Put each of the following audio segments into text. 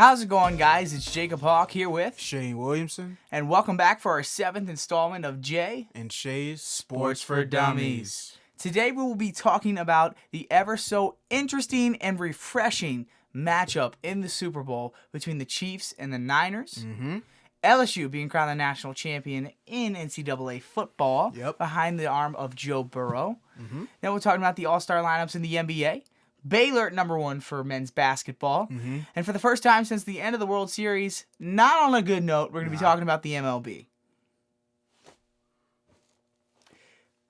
How's it going, guys? It's Jacob Haugh here with Shayne Williamson, and welcome back for our 7th installment of Jay and Shays Sports for Dummies. Today we will be talking about the ever so interesting and refreshing matchup in the Super Bowl between the Chiefs and the Niners. LSU being crowned the national champion in NCAA Football behind the arm of Joe Burrow. Then we're talking about the all-star lineups in the NBA. Baylor at number 1 for men's basketball. And for the first time since the end of the World Series, not on a good note, we're going to be talking about the MLB.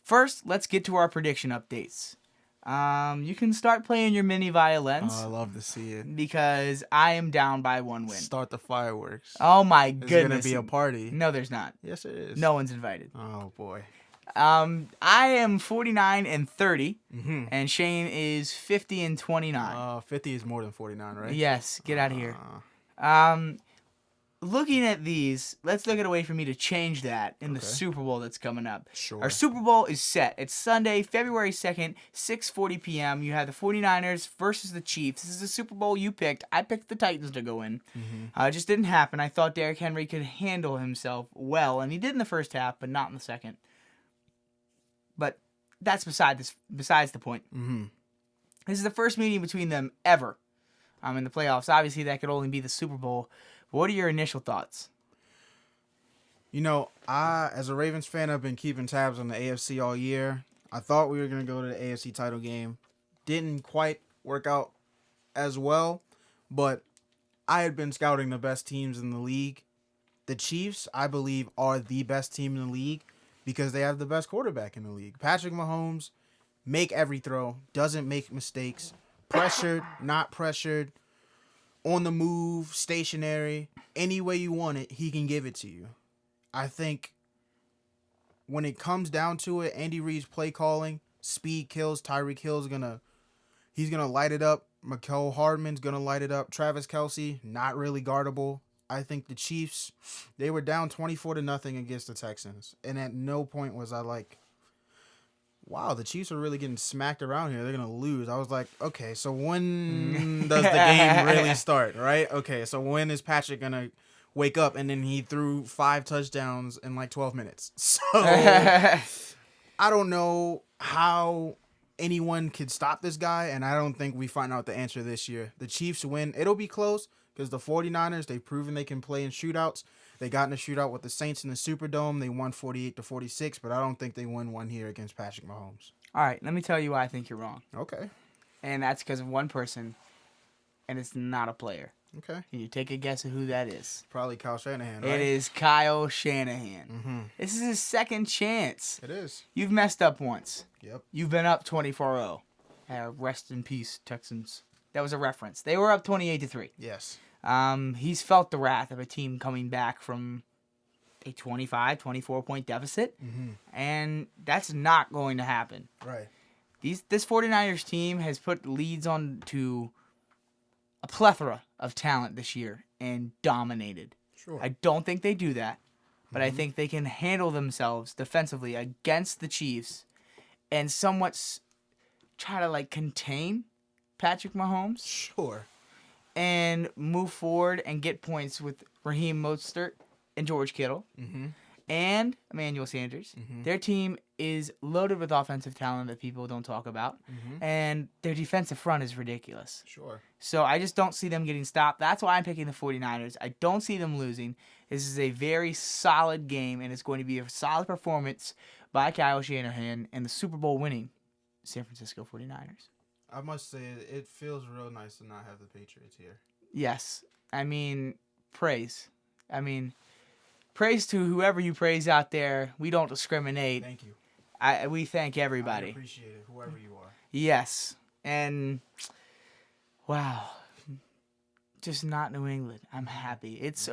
First, let's get to our prediction updates. You can start playing your mini violins. Oh, I love to see it. Because I am down by 1 win. Start the fireworks. Oh my goodness. There's going to be a party. No, there's not. Yes, it is. No one's invited. Oh, boy. I am 49-30, and Shayne is 50-29. 50 is more than 49, right? Yes, get out of here. Looking at these, let's look at a way for me to change that in the Super Bowl that's coming up. Sure. Our Super Bowl is set. It's Sunday, February 2nd, 6:40 p.m. You have the 49ers versus the Chiefs. This is the Super Bowl you picked. I picked the Titans to go in. It just didn't happen. I thought Derrick Henry could handle himself well, and he did in the first half, but not in the second. But that's besides the point. This is the first meeting between them ever in the playoffs. Obviously, that could only be the Super Bowl. But what are your initial thoughts? You know, as a Ravens fan, I've been keeping tabs on the AFC all year. I thought we were going to go to the AFC title game. Didn't quite work out as well, but I had been scouting the best teams in the league. The Chiefs, I believe, are the best team in the league, because they have the best quarterback in the league. Patrick Mahomes, make every throw, doesn't make mistakes, pressured, not pressured, on the move, stationary, any way you want it, he can give it to you. I think when it comes down to it, Andy Reid's play calling, speed kills. Tyreek Hill's he's gonna light it up. Mecole Hardman's gonna light it up. Travis Kelce, not really guardable. I think the Chiefs, they were down 24-0 against the Texans. And at no point was I like, wow, the Chiefs are really getting smacked around here. They're going to lose. I was like, okay, so when does the game really start, right? Okay, so when is Patrick going to wake up? And then he threw 5 touchdowns in like 12 minutes. So I don't know how anyone could stop this guy, and I don't think we find out the answer this year. The Chiefs win. It'll be close, because the 49ers, they've proven they can play in shootouts. They got in a shootout with the Saints in the Superdome. They won 48-46, but I don't think they won one here against Patrick Mahomes. All right, let me tell you why I think you're wrong. Okay. And that's because of one person, and it's not a player. Okay. Can you take a guess of who that is? Probably Kyle Shanahan, right? It is Kyle Shanahan. This is his second chance. It is. You've messed up once. Yep. You've been up 24-0. Rest in peace, Texans. That was a reference. They were up 28-3. Yes. He's felt the wrath of a team coming back from a 24-point deficit, and that's not going to happen. Right. This 49ers team has put leads on to a plethora of talent this year and dominated. Sure. I don't think they do that, but I think they can handle themselves defensively against the Chiefs and somewhat try to contain Patrick Mahomes. Sure. And move forward and get points with Raheem Mostert and George Kittle and Emmanuel Sanders. Their team is loaded with offensive talent that people don't talk about, and their defensive front is ridiculous. Sure. So I just don't see them getting stopped. That's why I'm picking the 49ers. I don't see them losing. This is a very solid game, and it's going to be a solid performance by Kyle Shanahan and the Super Bowl winning San Francisco 49ers. I must say, it feels real nice to not have the Patriots here. Yes. I mean, praise. Praise to whoever you praise out there. We don't discriminate. Thank you. We thank everybody. I appreciate it, whoever you are. Yes. And, wow. Just not New England. I'm happy. It's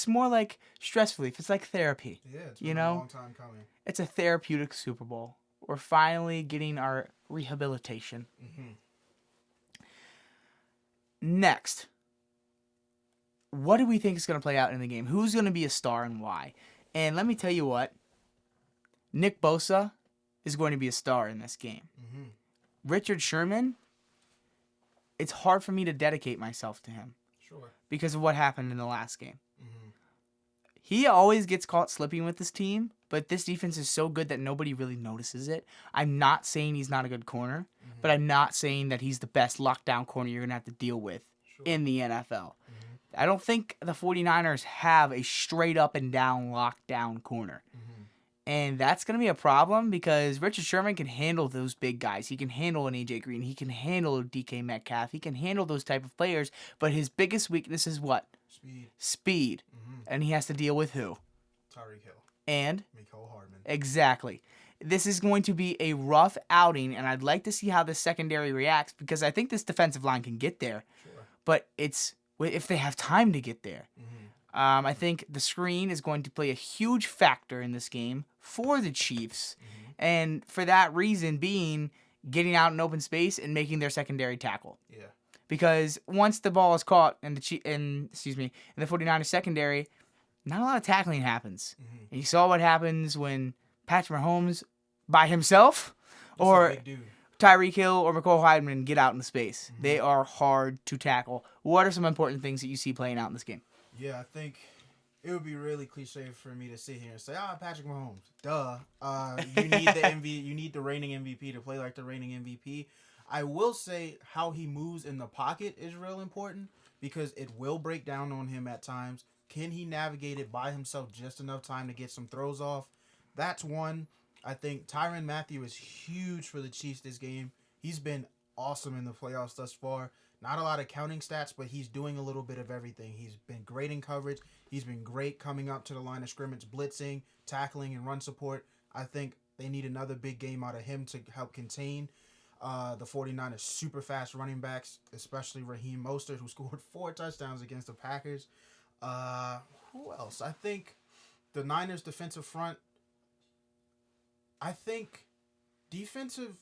more like stress relief. It's like therapy. Yeah, it's been a long time coming. It's a therapeutic Super Bowl. We're finally getting our rehabilitation. Next, what do we think is going to play out in the game? Who's going to be a star and why? And let me tell you what, Nick Bosa is going to be a star in this game. Richard Sherman, it's hard for me to dedicate myself to him. Sure. because of what happened in the last game. Mm-hmm. He always gets caught slipping with this team, but this defense is so good that nobody really notices it. I'm not saying he's not a good corner, but I'm not saying that he's the best lockdown corner you're going to have to deal with in the NFL. I don't think the 49ers have a straight up and down lockdown corner. And that's going to be a problem because Richard Sherman can handle those big guys. He can handle an A.J. Green. He can handle DK Metcalf. He can handle those type of players. But his biggest weakness is what? Speed. And he has to deal with who? Tyreek Hill. And? Mecole Hardman. Exactly. This is going to be a rough outing, and I'd like to see how the secondary reacts because I think this defensive line can get there. Sure. But it's if they have time to get there. I think the screen is going to play a huge factor in this game for the Chiefs, and for that reason being getting out in open space and making their secondary tackle. Yeah. Because once the ball is caught in the 49ers secondary, not a lot of tackling happens. And you saw what happens when Patrick Mahomes by himself or Tyreek Hill or Mecole Hardman get out in space. They are hard to tackle. What are some important things that you see playing out in this game? Yeah, I think it would be really cliche for me to sit here and say, Patrick Mahomes. Duh. You need you need the reigning MVP to play like the reigning MVP. I will say how he moves in the pocket is real important because it will break down on him at times. Can he navigate it by himself just enough time to get some throws off? That's one. I think Tyrann Mathieu is huge for the Chiefs this game. He's been awesome in the playoffs thus far. Not a lot of counting stats, but he's doing a little bit of everything. He's been great in coverage. He's been great coming up to the line of scrimmage, blitzing, tackling, and run support. I think they need another big game out of him to help contain the 49ers super fast running backs, especially Raheem Mostert, who scored 4 touchdowns against the Packers. Who else? I think the Niners defensive front. I think defensive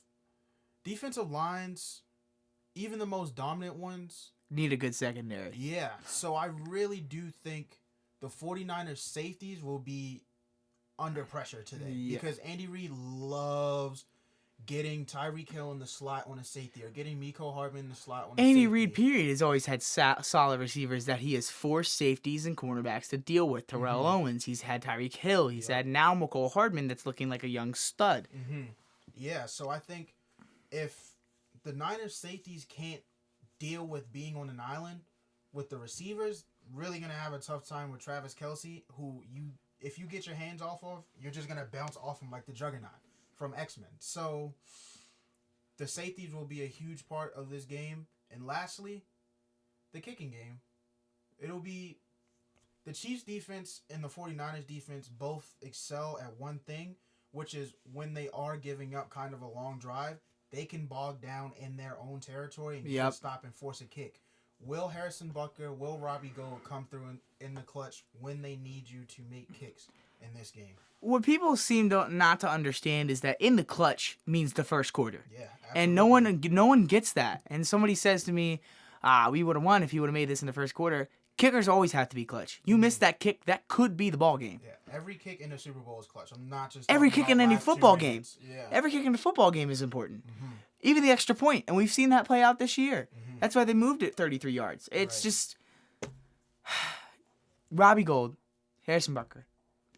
lines, even the most dominant ones, need a good secondary. Yeah. So I really do think the 49ers safeties will be under pressure today because Andy Reid loves getting Tyreek Hill in the slot on a safety or getting Mecole Hardman in the slot on a safety. Andy Reid, period, has always had solid receivers that he has forced safeties and cornerbacks to deal with. Terrell Owens, he's had Tyreek Hill, he's had now Mecole Hardman that's looking like a young stud. Yeah, so I think if the Niners safeties can't deal with being on an island with the receivers, really going to have a tough time with Travis Kelce, who if you get your hands off of, you're just going to bounce off him like the Juggernaut from X-Men. So the safeties will be a huge part of this game. And lastly, the kicking game. It'll be the Chiefs defense and the 49ers defense both excel at one thing, which is when they are giving up kind of a long drive, they can bog down in their own territory and just stop and force a kick. Will Harrison Butker, will Robbie Gould come through in the clutch when they need you to make kicks in this game? What people seem not to understand is that in the clutch means the first quarter. Yeah, absolutely. And no one gets that. And somebody says to me, we would have won if you would have made this in the first quarter. Kickers always have to be clutch. You miss that kick, that could be the ball game. Yeah, every kick in the Super Bowl is clutch. I'm not just every kick in any football game. Yeah. Every kick in the football game is important. Even the extra point, and we've seen that play out this year. That's why they moved it 33 yards. It's just Robbie Gould, Harrison Butker,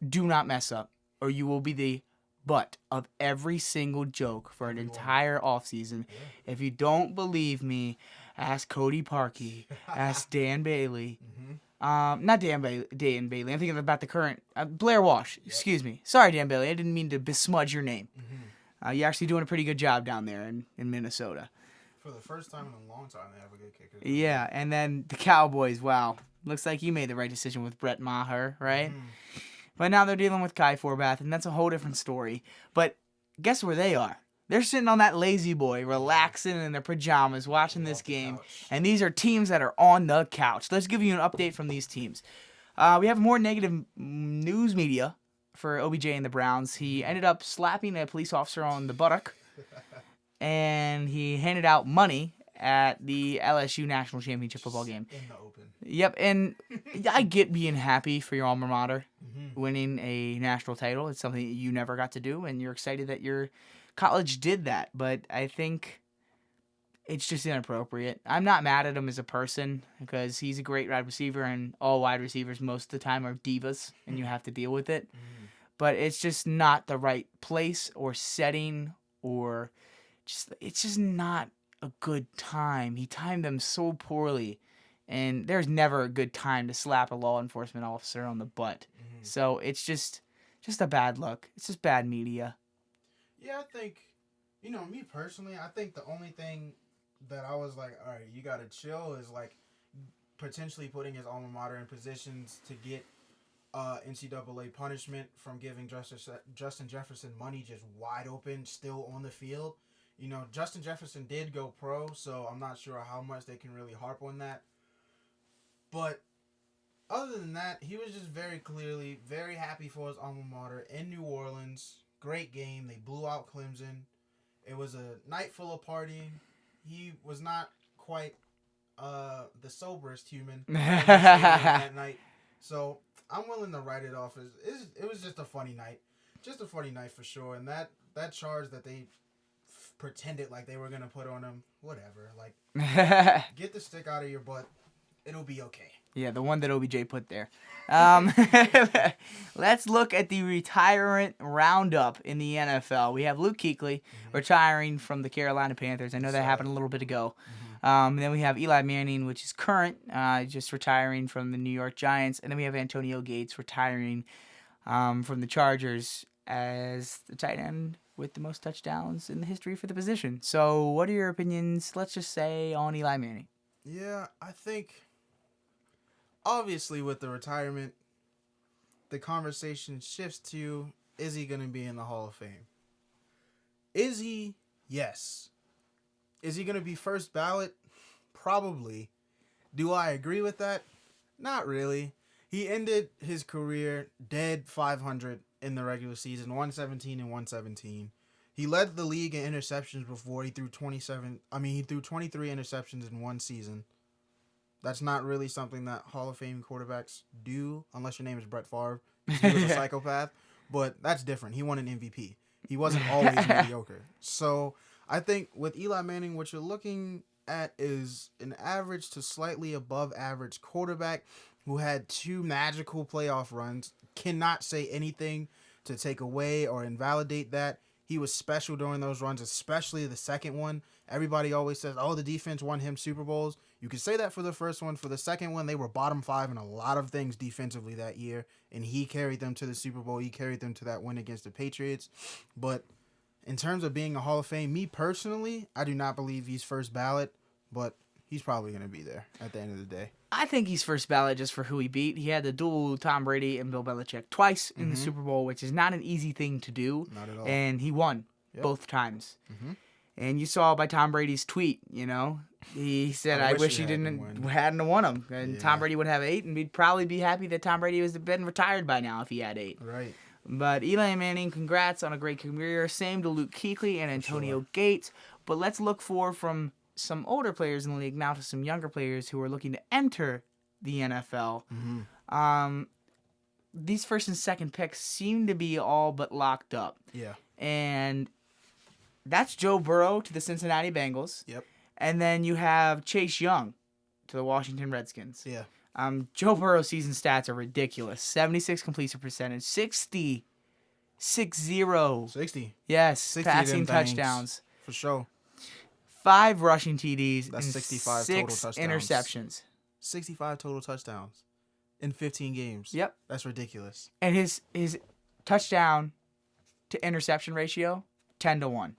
do not mess up, or you will be the butt of every single joke for an entire offseason. If you don't believe me, ask Cody Parkey, ask Dan Bailey. Not Dan Bailey. I'm thinking about the current Blair Walsh. Excuse me. Sorry, Dan Bailey. I didn't mean to besmudge your name. You're actually doing a pretty good job down there in Minnesota. For the first time in a long time, they have a good kicker. Yeah, and then the Cowboys. Wow, looks like you made the right decision with Brett Maher, right? But now they're dealing with Kai Forbath, and that's a whole different story. But guess where they are? They're sitting on that lazy boy, relaxing in their pajamas, watching this game. And these are teams that are on the couch. Let's give you an update from these teams. We have more negative news media for OBJ and the Browns. He ended up slapping a police officer on the buttock, and he handed out money at the LSU National Championship football game. In the open. Yep, and I get being happy for your alma mater winning a national title. It's something that you never got to do, and you're excited that your college did that. But I think it's just inappropriate. I'm not mad at him as a person because he's a great wide receiver, and all wide receivers most of the time are divas, and you have to deal with it. But it's just not the right place or setting, or it's just not a good time. He timed them so poorly, and there's never a good time to slap a law enforcement officer on the butt. So it's just a bad look. It's just bad media. Yeah, I think, me personally, I think the only thing that I was like, all right, you got to chill is like potentially putting his alma mater in positions to get NCAA punishment from giving Justin Jefferson money just wide open, still on the field. Justin Jefferson did go pro, so I'm not sure how much they can really harp on that. But other than that, he was just very clearly very happy for his alma mater in New Orleans. Great game. They blew out Clemson. It was a night full of partying. He was not quite the soberest human that night. So I'm willing to write it off as it was just a funny night. Just a funny night for sure. And that charge that they pretended like they were going to put on him, whatever. Like, get the stick out of your butt. It'll be okay. Yeah, the one that OBJ put there. Let's look at the retirement roundup in the NFL. We have Luke Kuechly retiring from the Carolina Panthers. I know that happened a little bit ago. Then we have Eli Manning, which is current, just retiring from the New York Giants. And then we have Antonio Gates retiring from the Chargers as the tight end with the most touchdowns in the history for the position. So what are your opinions, let's just say, on Eli Manning? Yeah, I think, obviously with the retirement, the conversation shifts to, is he going to be in the Hall of Fame? Is he? Yes. Is he going to be first ballot? Probably. Do I agree with that? Not really. He ended his career dead 500 in the regular season, 117 and 117. He led the league in interceptions before. He threw 23 interceptions in one season. That's not really something that Hall of Fame quarterbacks do, unless your name is Brett Favre. He was a psychopath, but that's different. He won an MVP. He wasn't always mediocre. So I think with Eli Manning, what you're looking at is an average to slightly above average quarterback who had 2 magical playoff runs. Cannot say anything to take away or invalidate that. He was special during those runs, especially the second one. Everybody always says, oh, the defense won him Super Bowls. You could say that for the first one. For the second one, they were bottom 5 in a lot of things defensively that year, and he carried them to the Super Bowl. He carried them to that win against the Patriots. But in terms of being a Hall of Fame, me personally, I do not believe he's first ballot, but he's probably going to be there at the end of the day. I think he's first ballot just for who he beat. He had to duel Tom Brady and Bill Belichick twice in the Super Bowl, which is not an easy thing to do. Not at all. And he won both times. And you saw by Tom Brady's tweet, he said, I wish he hadn't won them. And Tom Brady would have 8, and we'd probably be happy that Tom Brady was been retired by now if he had 8. Right. But Eli Manning, congrats on a great career. Same to Luke Kuechly and Antonio Gates. But let's look from some older players in the league now to some younger players who are looking to enter the NFL. These first and second picks seem to be all but locked up. Yeah. And that's Joe Burrow to the Cincinnati Bengals. Yep. And then you have Chase Young to the Washington Redskins. Yeah. Joe Burrow's season stats are ridiculous. 76 completion percentage, 60. Yes, 60 passing touchdowns. For sure. 5 rushing TDs. That's and 65 6 total touchdowns. interceptions. 65 total touchdowns in 15 games. Yep. That's ridiculous. And his touchdown to interception ratio, 10-1.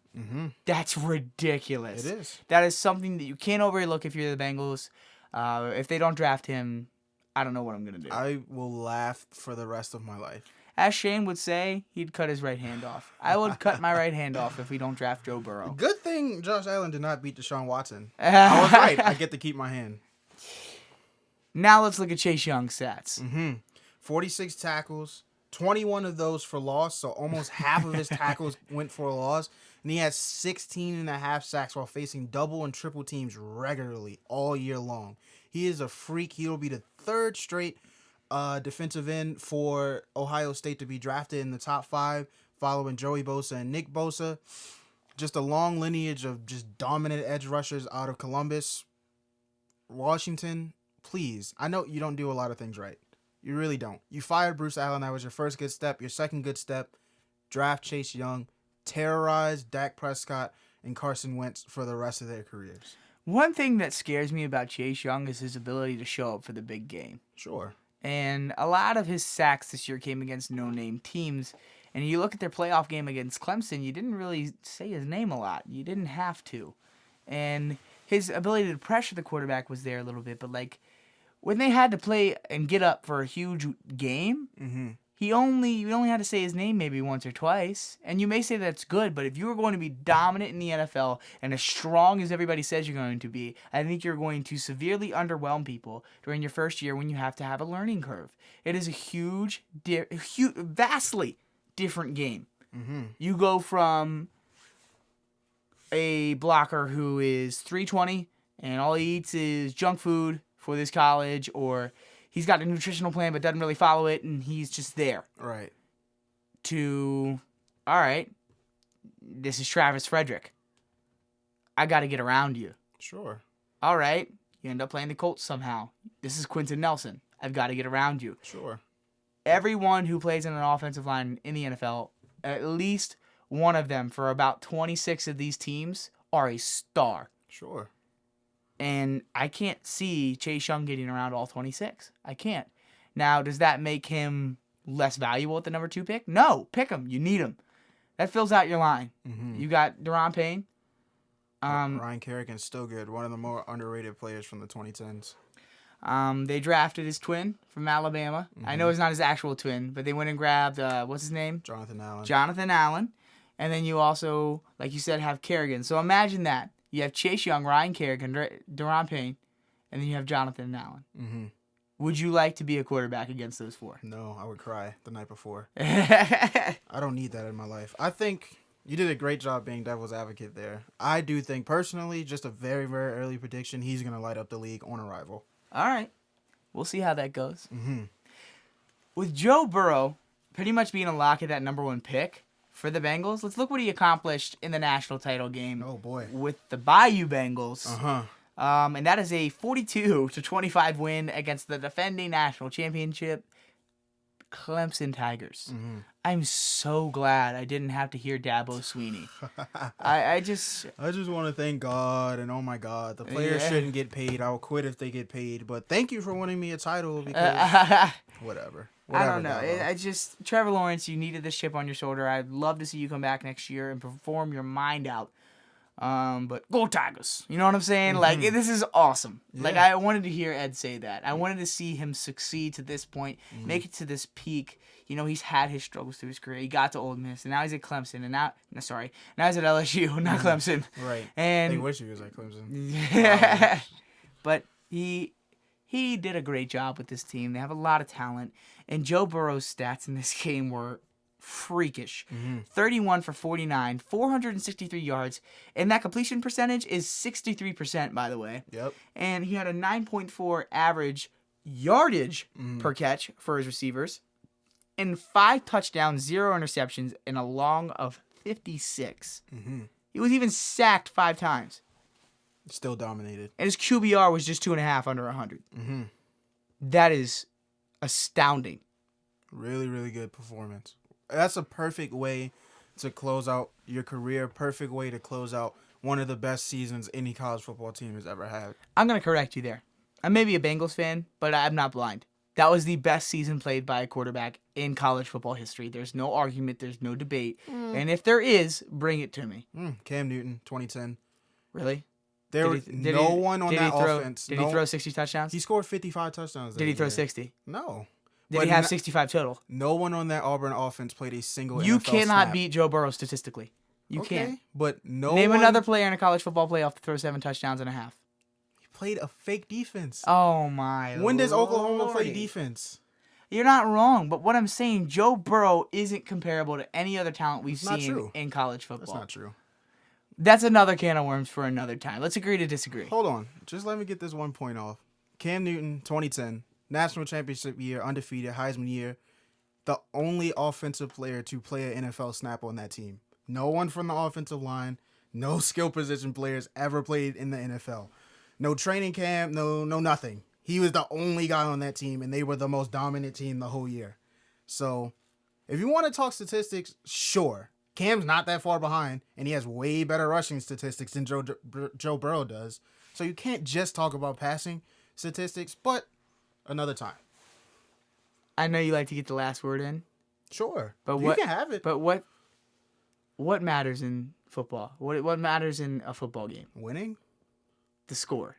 That's ridiculous. It is. That is something that you can't overlook if you're the Bengals. If they don't draft him, I don't know what I'm going to do. I will laugh for the rest of my life. As Shayne would say, he'd cut his right hand off. I would cut my right hand off if we don't draft Joe Burrow. Good thing Josh Allen did not beat Deshaun Watson. I was right. I get to keep my hand. Now let's look at Chase Young's stats. 46 tackles, 21 of those for loss, so almost half of his tackles went for a loss. And he had 16 and a half sacks while facing double and triple teams regularly all year long. He is a freak. He will be the 3rd straight defensive end for Ohio State to be drafted in the top 5, following Joey Bosa and Nick Bosa. just a long lineage of just dominant edge rushers out of Columbus. Washington, please. I know you don't do a lot of things right. You really don't. You fired Bruce Allen. That was your first good step. Your second good step, draft Chase Young, terrorize Dak Prescott and Carson Wentz for the rest of their careers. One thing that scares me about Chase Young is his ability to show up for the big game. Sure. And a lot of his sacks this year came against no-name teams. And you look at their playoff game against Clemson, you didn't really say his name a lot. You didn't have to. And his ability to pressure the quarterback was there a little bit. But, like, when they had to play and get up for a huge game, you only had to say his name maybe once or twice. And you may say that's good, but if you were going to be dominant in the NFL and as strong as everybody says you're going to be, I think you're going to severely underwhelm people during your first year when you have to have a learning curve. It is a vastly different game. You go from a blocker who is 320 and all he eats is junk food for this college, or he's got a nutritional plan but doesn't really follow it, and he's just there. Right. To, all right, this is Travis Frederick. I got to get around you. Sure. All right, you end up playing the Colts somehow. This is Quentin Nelson. I've got to get around you. Sure. Everyone who plays in an offensive line in the NFL, at least one of them for about 26 of these teams, are a star. Sure. And I can't see Chase Young getting around all 26. I can't. Now, does that make him less valuable at the number 2 pick? No. Pick him. You need him. That fills out your line. You got Daron Payne. Ryan Kerrigan's still good. One of the more underrated players from the 2010s. They drafted his twin from Alabama. I know it's not his actual twin, but they went and grabbed, what's his name? Jonathan Allen. Jonathan Allen. And then you also, like you said, have Kerrigan. So imagine that. You have Chase Young, Ryan Kerrigan, Daron Payne, and then you have Jonathan Allen. Would you like to be a quarterback against those 4? No, I would cry the night before. I don't need that in my life. I think you did a great job being devil's advocate there. I do think, personally, just a very, very early prediction, he's going to light up the league on arrival. All right. We'll see how that goes. With Joe Burrow pretty much being a lock at that number 1 pick for the Bengals, let's look what he accomplished in the national title game. Oh, boy. With the Bayou Bengals. And that is a 42-25 win against the defending national championship Clemson Tigers. I'm so glad I didn't have to hear Dabo Sweeney. I just want to thank God, and oh my God, the players shouldn't get paid. I'll quit if they get paid. But thank you for winning me a title because whatever. I don't know. I just, Trevor Lawrence, you needed this chip on your shoulder. I'd love to see you come back next year and perform your mind out. But go Tigers. You know what I'm saying? Like, this is awesome. Yeah. Like, I wanted to hear Ed say that. I wanted to see him succeed to this point, make it to this peak. You know, he's had his struggles through his career. He got to Ole Miss, and now he's at Clemson, and now he's at LSU, not Clemson. Right. And they wish he was at Clemson. Yeah. But he did a great job with this team. They have a lot of talent. And Joe Burrow's stats in this game were freakish. 31 for 49, 463 yards. And that completion percentage is 63%, by the way. Yep. And he had a 9.4 average yardage per catch for his receivers. And 5 touchdowns, 0 interceptions, and a long of 56. He was even sacked 5 times. Still dominated. And his QBR was just 2.5 under 100. That is astounding. Really, really good performance. That's a perfect way to close out your career. Perfect way to close out one of the best seasons any college football team has ever had. I'm going to correct you there. I may be a Bengals fan, but I'm not blind. That was the best season played by a quarterback in college football history. There's no argument. There's no debate. And if there is, bring it to me. Cam Newton, 2010. Really? There was no one on that offense. Did he throw 60 touchdowns? He scored 55 touchdowns. Did he throw 60? No. Did he have 65 total? No one on that Auburn offense played a single You NFL cannot snap. beat Joe Burrow statistically. You can't. But Name another player in a college football playoff to throw 7 touchdowns and a half. He played a fake defense. Oh, my When does Oklahoma Lordy. play defense? You're not wrong, but what I'm saying, Joe Burrow isn't comparable to any other talent we've seen in college football. That's not true. That's another can of worms for another time. Let's agree to disagree. Hold on. Just let me get this one point off. Cam Newton, 2010, national championship year, undefeated, Heisman year. The only offensive player to play an NFL snap on that team. No one from the offensive line. No skill position players ever played in the NFL. No training camp, no nothing. He was the only guy on that team, and they were the most dominant team the whole year. So, if you want to talk statistics, sure. Cam's not that far behind, and he has way better rushing statistics than Joe Burrow does. So you can't just talk about passing statistics, but another time. I know you like to get the last word in. Sure, but you can have it. But what matters in football? What matters in a football game? Winning. The score.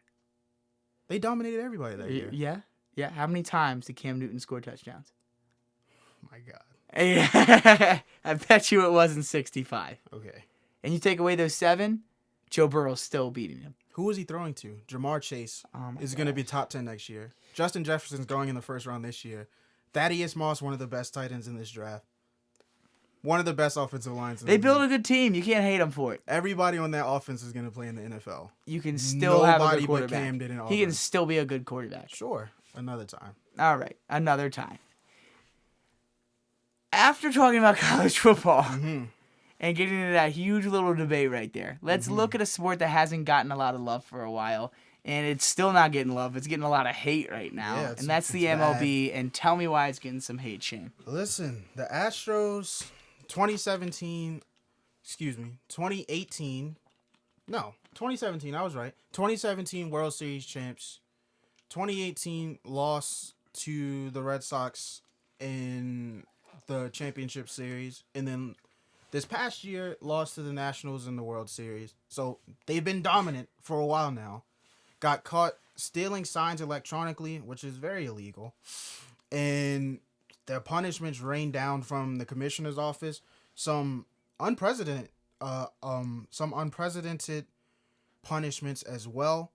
They dominated everybody that year. Yeah. How many times did Cam Newton score touchdowns? My God. I bet you it wasn't 65. Okay. And you take away those 7, Joe Burrow's still beating him. Who was he throwing to? Jamar Chase is going to be top 10 next year. Justin Jefferson's going in the first round this year. Thaddeus Moss, one of the best tight ends in this draft. One of the best offensive lines. They built a good team. You can't hate them for it. Everybody on that offense is going to play in the NFL. You can still have a good quarterback. But Cam did in he can still be a good quarterback. Sure. Another time. All right. Another time. After talking about college football and getting into that huge little debate right there, let's look at a sport that hasn't gotten a lot of love for a while. And it's still not getting love. It's getting a lot of hate right now. Yeah, and that's the MLB. Bad. And tell me why it's getting some hate, Shayne. Listen, the Astros, 2017, 2017, I was right. 2017 World Series champs. 2018 loss to the Red Sox in the championship series. And then this past year, lost to the Nationals in the World Series. So they've been dominant for a while now. Got caught stealing signs electronically, which is very illegal. And their punishments rained down from the commissioner's office. Some unprecedented punishments as well.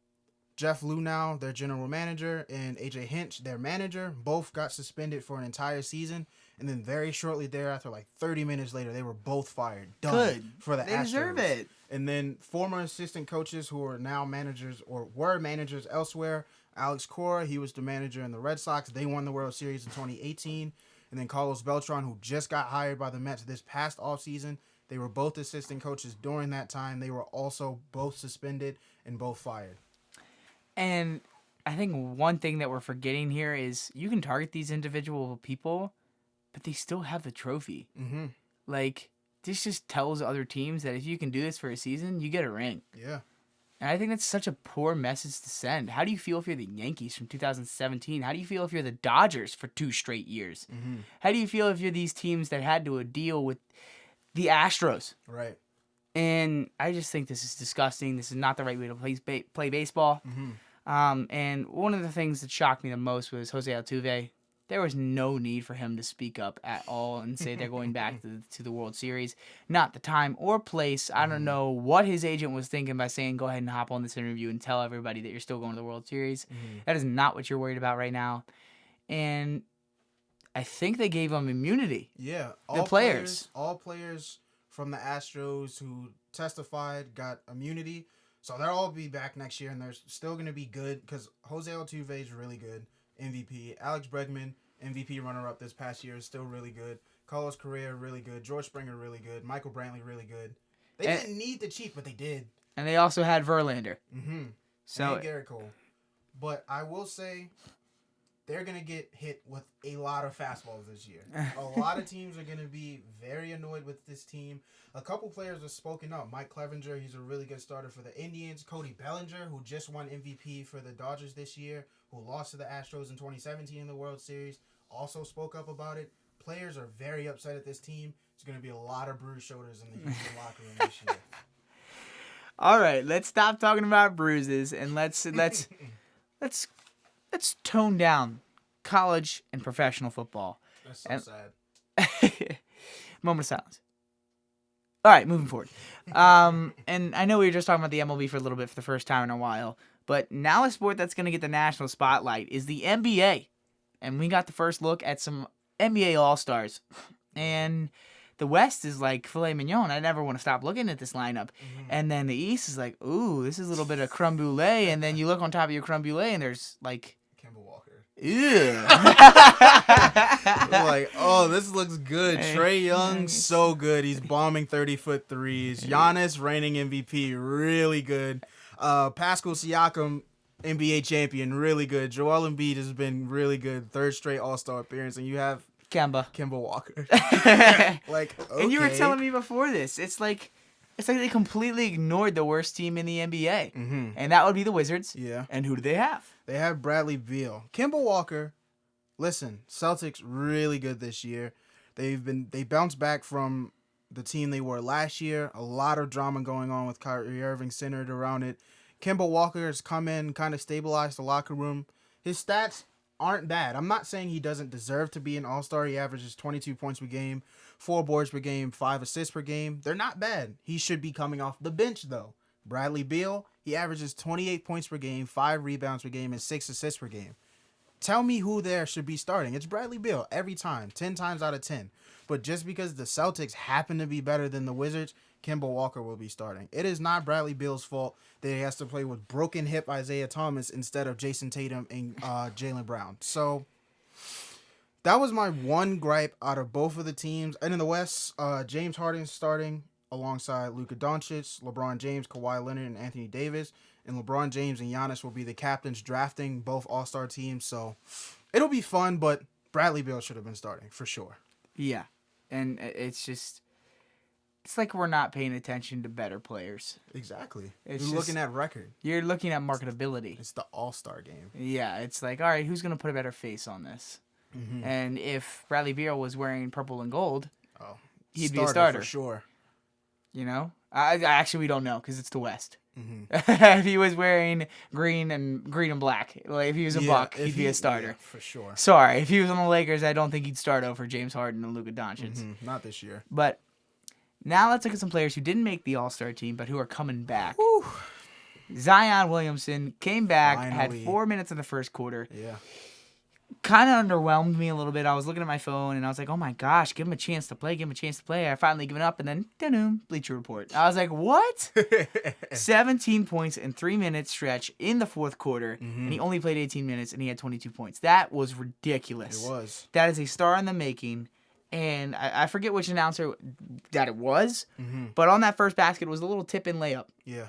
Jeff Luhnow, their general manager, and AJ Hinch, their manager, both got suspended for an entire season. And then very shortly thereafter, like 30 minutes later, they were both fired. Done. Good. For the Astros. They deserve it. And then former assistant coaches who are now managers or were managers elsewhere. Alex Cora, he was the manager in the Red Sox. They won the World Series in 2018. And then Carlos Beltran, who just got hired by the Mets this past offseason. They were both assistant coaches during that time. They were also both suspended and both fired. And I think one thing that we're forgetting here is you can target these individual people, but they still have the trophy. Mm-hmm. Like, this just tells other teams that if you can do this for a season, you get a ring. Yeah. And I think that's such a poor message to send. How do you feel if you're the Yankees from 2017? How do you feel if you're the Dodgers for 2 straight years? Mm-hmm. How do you feel if you're these teams that had to deal with the Astros? Right. And I just think this is disgusting. This is not the right way to play baseball. Mm-hmm. And one of the things that shocked me the most was Jose Altuve. There was no need for him to speak up at all and say they're going back to the World Series. Not the time or place. I don't know what his agent was thinking by saying, go ahead and hop on this interview and tell everybody that you're still going to the World Series. Mm-hmm. That is not what you're worried about right now. And I think they gave him immunity. Yeah. All players from the Astros who testified got immunity. So they'll all be back next year, and they're still going to be good because Jose Altuve is really good, MVP. Alex Bregman, MVP runner-up this past year, is still really good. Carlos Correa, really good. George Springer, really good. Michael Brantley, really good. They didn't need the cheat, but they did. And they also had Verlander. Mm-hmm. So and Garrett Cole. But I will say they're going to get hit with a lot of fastballs this year. A lot of teams are going to be very annoyed with this team. A couple players have spoken up. Mike Clevenger, he's a really good starter for the Indians. Cody Bellinger, who just won MVP for the Dodgers this year, who lost to the Astros in 2017 in the World Series, also spoke up about it. Players are very upset at this team. There's going to be a lot of bruised shoulders in the Houston locker room this year. All right, let's stop talking about bruises and let's tone down college and professional football. That's so sad. Moment of silence. All right, moving forward. And I know we were just talking about the MLB for a little bit for the first time in a while, but now a sport that's going to get the national spotlight is the NBA. And we got the first look at some NBA All-Stars. And the West is like filet mignon. I never want to stop looking at this lineup. Mm-hmm. And then the East is like, ooh, this is a little bit of creme brulee. And then you look on top of your creme brulee and there's like... Kemba Walker. Ew. Like, oh, this looks good. Trae Young, so good. He's bombing 30-foot threes. Giannis, reigning MVP, really good. Pascal Siakam, NBA champion, really good. Joel Embiid has been really good. Third straight All-Star appearance. And you have Kemba Walker. Like, okay. And you were telling me before this, it's like they completely ignored the worst team in the NBA. Mm-hmm. And that would be the Wizards. Yeah. And who do they have? They have Bradley Beal. Kemba Walker, listen, Celtics really good this year. They bounced back from the team they were last year. A lot of drama going on with Kyrie Irving centered around it. Kemba Walker has come in, kind of stabilized the locker room. His stats aren't bad. I'm not saying he doesn't deserve to be an all-star. He averages 22 points per game, 4 boards per game, 5 assists per game. They're not bad. He should be coming off the bench, though. Bradley Beal, he averages 28 points per game, 5 rebounds per game, and 6 assists per game. Tell me who there should be starting. It's Bradley Beal every time, 10 times out of 10. But just because the Celtics happen to be better than the Wizards, Kemba Walker will be starting. It is not Bradley Beal's fault that he has to play with broken hip Isaiah Thomas instead of Jason Tatum and Jaylen Brown. So that was my one gripe out of both of the teams. And in the West, James Harden's starting alongside Luka Doncic, LeBron James, Kawhi Leonard, and Anthony Davis. And LeBron James and Giannis will be the captains drafting both all-star teams. So it'll be fun, but Bradley Beal should have been starting for sure. Yeah. And it's like we're not paying attention to better players. Exactly. You're looking at record. You're looking at marketability. It's the all-star game. Yeah. It's like, all right, who's going to put a better face on this? Mm-hmm. And if Bradley Beal was wearing purple and gold, he'd be a starter. For sure. You know? Actually, we don't know because it's the West. Mm-hmm. If he was wearing green and black, like if he was a Buck, he'd be a starter. Yeah, for sure. Sorry, if he was on the Lakers, I don't think he'd start over James Harden and Luka Doncic. Mm-hmm. Not this year. But now let's look at some players who didn't make the All-Star team, but who are coming back. Woo. Zion Williamson came back, Finally. had 4 minutes in the first quarter. Yeah. Kind of underwhelmed me a little bit. I was looking at my phone, and I was like, oh my gosh, give him a chance to play, I finally given up, and then, Bleacher Report. I was like, what? 17 points in 3 minutes stretch in the fourth quarter, and he only played 18 minutes, and he had 22 points. That was ridiculous. It was. That is a star in the making, and I forget which announcer that it was, but on that first basket was a little tip-in layup. Yeah.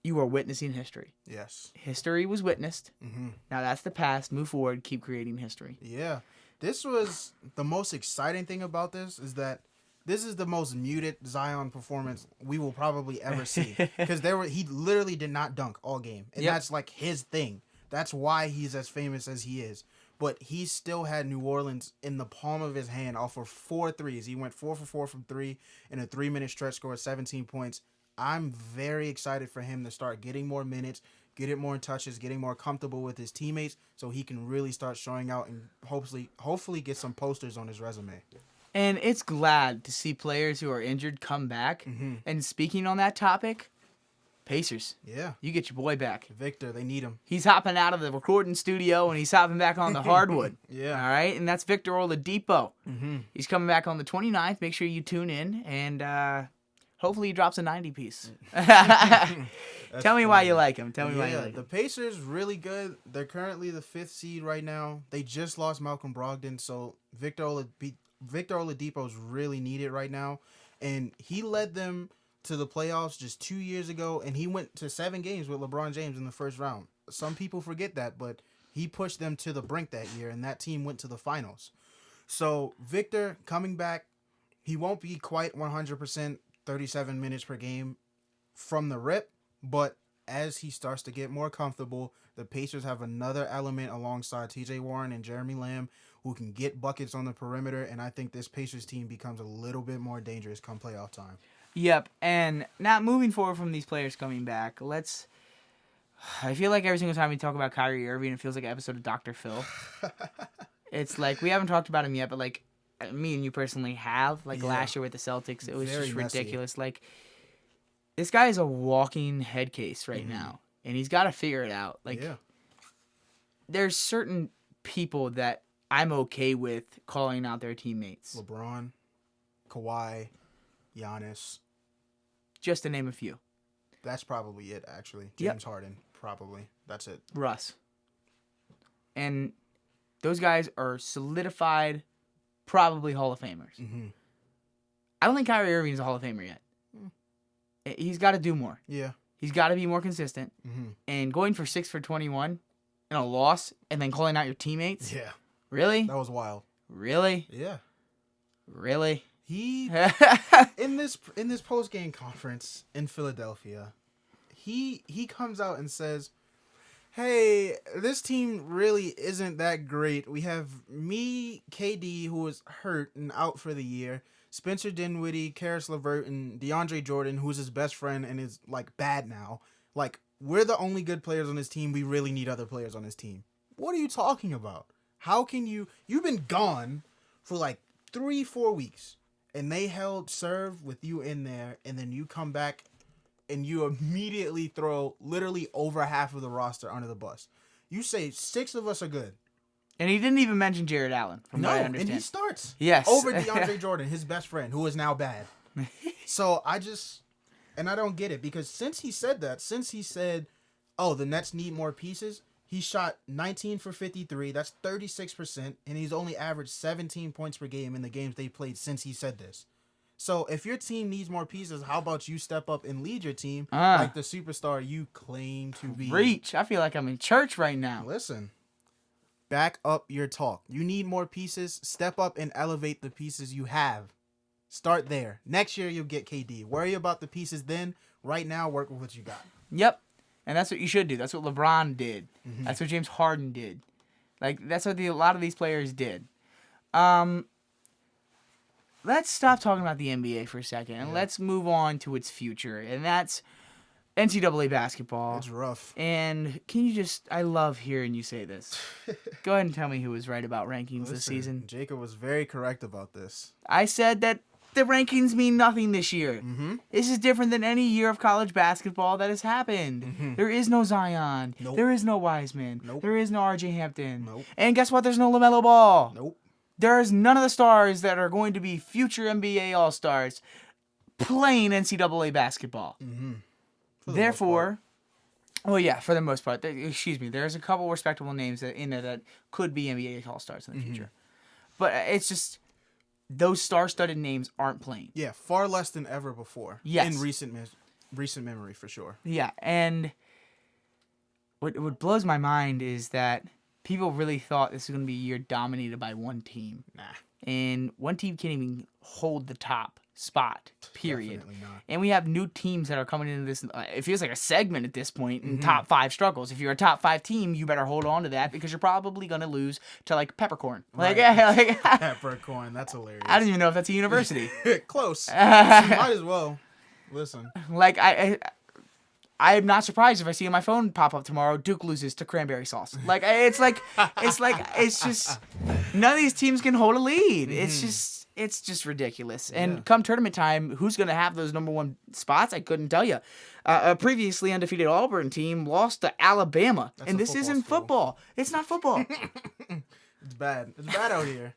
You are witnessing history. Yes. History was witnessed. Mm-hmm. Now that's the past. Move forward. Keep creating history. Yeah. This was the most exciting thing about this is that this is the most muted Zion performance we will probably ever see. Because he literally did not dunk all game. And that's like his thing. That's why he's as famous as he is. But he still had New Orleans in the palm of his hand off of 4 threes. He went 4 for 4 from 3 in a 3-minute stretch, scored 17 points. I'm very excited for him to start getting more minutes, getting more touches, getting more comfortable with his teammates so he can really start showing out and hopefully get some posters on his resume. And it's glad to see players who are injured come back. Mm-hmm. And speaking on that topic, Pacers. Yeah. You get your boy back. Victor, they need him. He's hopping out of the recording studio and he's hopping back on the hardwood. Yeah. All right? And that's Victor Oladipo. Mm-hmm. He's coming back on the 29th. Make sure you tune in and hopefully he drops a 90-piece. Tell me why you like him. Tell me why you like him. The Pacers really good. They're currently the 5th seed right now. They just lost Malcolm Brogdon, so Victor Oladipo is really needed right now. And he led them to the playoffs just 2 years ago, and he went to 7 games with LeBron James in the first round. Some people forget that, but he pushed them to the brink that year, and that team went to the finals. So Victor coming back, he won't be quite 100%, 37 minutes per game from the rip, but as he starts to get more comfortable, the Pacers have another element alongside TJ Warren and Jeremy Lamb who can get buckets on the perimeter, and I think this Pacers team becomes a little bit more dangerous come playoff time. Yep, and now moving forward from these players coming back, I feel like every single time we talk about Kyrie Irving, it feels like an episode of Dr. Phil. It's like, we haven't talked about him yet, but like, me and you personally have. Last year with the Celtics, it was Very just messy. ridiculous. Like, this guy is a walking head case right now, and he's got to figure it out. There's certain people that I'm okay with calling out their teammates. LeBron, Kawhi, Giannis. Just to name a few. That's probably it, actually. James Harden, probably. That's it. Russ. And Those guys are solidified, probably Hall of Famers. Mm-hmm. I don't think Kyrie Irving's a Hall of Famer yet. He's got to do more. Yeah. He's got to be more consistent. Mm-hmm. And going for 6 for 21 in a loss and then calling out your teammates? Yeah. Really? That was wild. Really? Yeah. Really? He in this post-game conference in Philadelphia, he comes out and says, "Hey, this team really isn't that great. We have me, KD, who is hurt and out for the year, Spencer Dinwiddie, Karis LeVert, and DeAndre Jordan, who's his best friend and is like bad now. Like, we're the only good players on this team. We really need other players on this team." What are you talking about? How can you've been gone for like 3-4 weeks, and they held serve with you in there, and then you come back and you immediately throw literally over half of the roster under the bus. You say 6 of us are good. And he didn't even mention Jared Allen, from what I understand. And he starts. Yes. Over DeAndre Jordan, his best friend, who is now bad. So I don't get it, because since he said, oh, the Nets need more pieces, he shot 19 for 53. That's 36%, and he's only averaged 17 points per game in the games they played since he said this. So if your team needs more pieces, how about you step up and lead your team like the superstar you claim to be? Reach. I feel like I'm in church right now. Listen, back up your talk. You need more pieces. Step up and elevate the pieces you have. Start there. Next year, you'll get KD. Worry about the pieces then. Right now, work with what you got. Yep. And that's what you should do. That's what LeBron did. Mm-hmm. That's what James Harden did. Like, that's what a lot of these players did. Let's stop talking about the NBA for a second, and let's move on to its future, and that's NCAA basketball. It's rough. And can you I love hearing you say this. Go ahead and tell me who was right about rankings this season. Jacob was very correct about this. I said that the rankings mean nothing this year. Mm-hmm. This is different than any year of college basketball that has happened. Mm-hmm. There is no Zion. Nope. There is no Wiseman. Nope. There is no RJ Hampton. Nope. And guess what? There's no LaMelo Ball. Nope. There's none of the stars that are going to be future NBA All-Stars playing NCAA basketball. Mm-hmm. Therefore, well, yeah, for the most part. There's a couple respectable names in there that could be NBA All-Stars in the future. But it's just, those star-studded names aren't playing. Yeah, far less than ever before. Yes. In recent memory, for sure. Yeah, and what blows my mind is that people really thought this was going to be a year dominated by one team. Nah. And one team can't even hold the top spot, period. Definitely not. And we have new teams that are coming into this. It feels like a segment at this point in top 5 struggles. If you're a top 5 team, you better hold on to that, because you're probably going to lose to, like, Peppercorn. Right. Like Peppercorn, that's hilarious. I don't even know if that's a university. Close. You might as well. Listen. Like, I'm not surprised if I see on my phone pop up tomorrow, Duke loses to cranberry sauce. Like, it's just, none of these teams can hold a lead. It's just ridiculous. And come tournament time, who's going to have those number 1 spots? I couldn't tell you. A previously undefeated Auburn team lost to Alabama. That's and this isn't football. It's not football. It's bad. It's bad out here.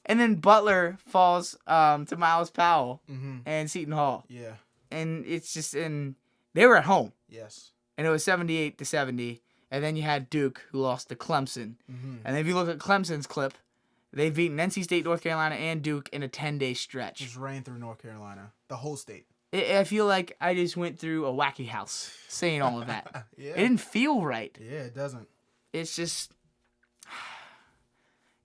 And then Butler falls to Miles Powell and Seton Hall. Yeah. And it's just, they were at home. Yes. And it was 78-70. And then you had Duke, who lost to Clemson. Mm-hmm. And if you look at Clemson's clip, they've beaten NC State, North Carolina, and Duke in a 10-day stretch. Just ran through North Carolina. The whole state. I feel like I just went through a wacky house saying all of that. Yeah. It didn't feel right. Yeah, it doesn't. It's just...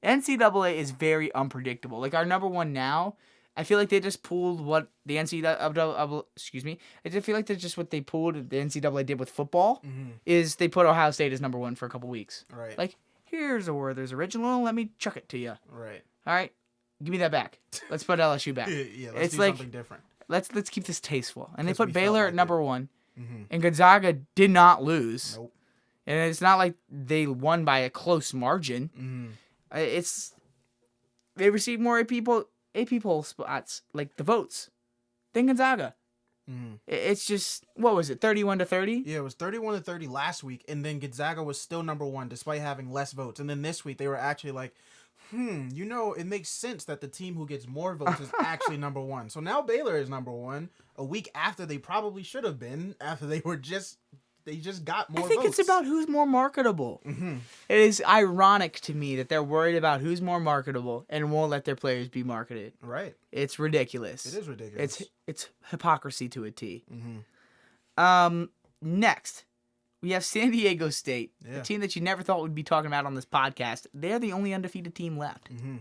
NCAA is very unpredictable. Like, our number 1 now, I feel like they just pulled what the NCAA... Excuse me. I just feel like that's just what they pulled, the NCAA did with football, is they put Ohio State as number 1 for a couple weeks. Right. Like, here's a Werther's original. Let me chuck it to you. Right. All right, give me that back. Let's put LSU back. Yeah, let's do something different. Let's keep this tasteful. And they Because put we Baylor felt at like number it. 1, and Gonzaga did not lose. Nope. And it's not like they won by a close margin. Mm-hmm. They received more AP poll spots, like the votes, than Gonzaga. Mm-hmm. It's just, what was it, 31-30? Yeah, it was 31-30 last week, and then Gonzaga was still number 1 despite having less votes. And then this week they were actually like, it makes sense that the team who gets more votes is actually number 1. So now Baylor is number 1 a week after they probably should have been, after they were just they just got more I think votes. it's about who's more marketable. Mm-hmm. It is ironic to me that they're worried about who's more marketable and won't let their players be marketed. Right. It's ridiculous. It is ridiculous. It's hypocrisy to a T. Mm-hmm. Next, we have San Diego State, Yeah. a team that you never thought we'd be talking about on this podcast. They're the only undefeated team left. Mm-hmm.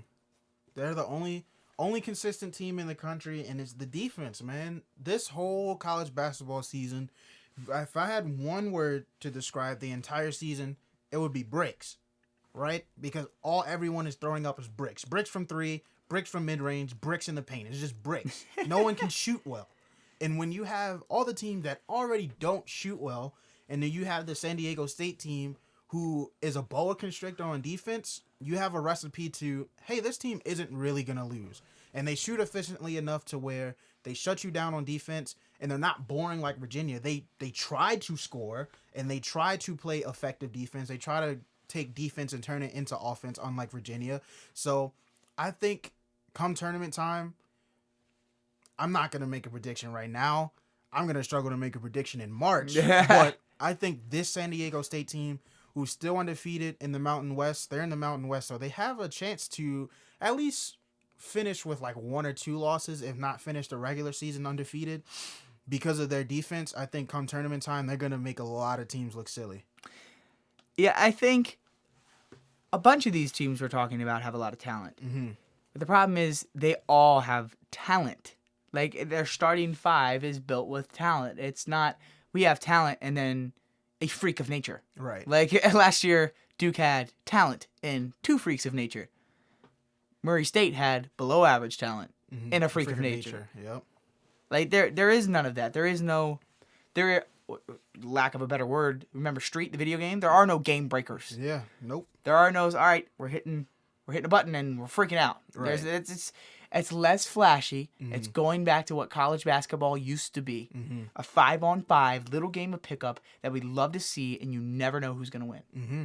They're the only consistent team in the country, and it's the defense, man. This whole college basketball season, if I had one word to describe the entire season, it would be bricks, right? Because everyone is throwing up is bricks. Bricks from three, bricks from mid-range, bricks in the paint. It's just bricks. No one can shoot well. And when you have all the teams that already don't shoot well, and then you have the San Diego State team who is a boa constrictor on defense, you have a recipe to, hey, this team isn't really going to lose. And they shoot efficiently enough to where they shut you down on defense, and they're not boring like Virginia. They try to score, and they try to play effective defense. They try to take defense and turn it into offense, unlike Virginia. So I think come tournament time, I'm not going to make a prediction right now. I'm going to struggle to make a prediction in March. But I think this San Diego State team, who's still undefeated in the Mountain West, they're in the Mountain West, so they have a chance to at least finish with like 1 or 2 losses, if not finish the regular season undefeated. Because of their defense, I think come tournament time, they're going to make a lot of teams look silly. Yeah, I think a bunch of these teams we're talking about have a lot of talent. Mm-hmm. But the problem is they all have talent. Like, their starting 5 is built with talent. It's not, we have talent and then a freak of nature. Right. Like, last year, Duke had talent and 2 freaks of nature. Murray State had below average talent and a freak of nature. Yep. Like, there is none of that. Lack of a better word, remember Street, the video game? There are no game breakers. Yeah. Nope. There are no, all right, we're hitting a button and we're freaking out. Right. It's less flashy. Mm-hmm. It's going back to what college basketball used to be. Mm-hmm. A 5-on-5 little game of pickup that we love to see, and you never know who's going to win. Mm-hmm.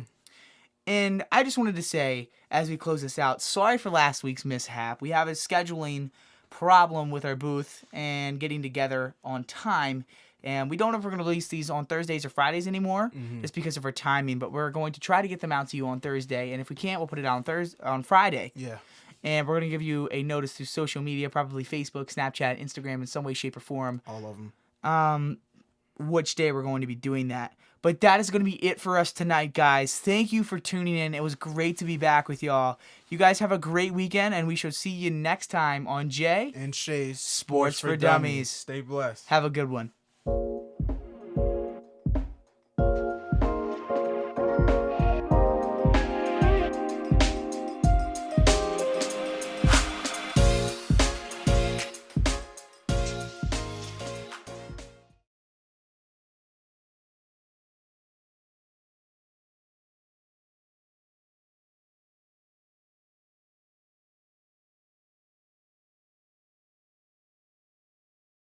And I just wanted to say, as we close this out, sorry for last week's mishap. We have a scheduling problem with our booth and getting together on time. And we don't know if we're going to release these on Thursdays or Fridays anymore, just because of our timing. But we're going to try to get them out to you on Thursday. And if we can't, we'll put it out on Friday. Yeah. And we're going to give you a notice through social media, probably Facebook, Snapchat, Instagram, in some way, shape, or form. All of them. Which day we're going to be doing that. But that is going to be it for us tonight, guys. Thank you for tuning in. It was great to be back with y'all. You guys have a great weekend, and we shall see you next time on Jay and Shays Sports for Dummies. Stay blessed. Have a good one.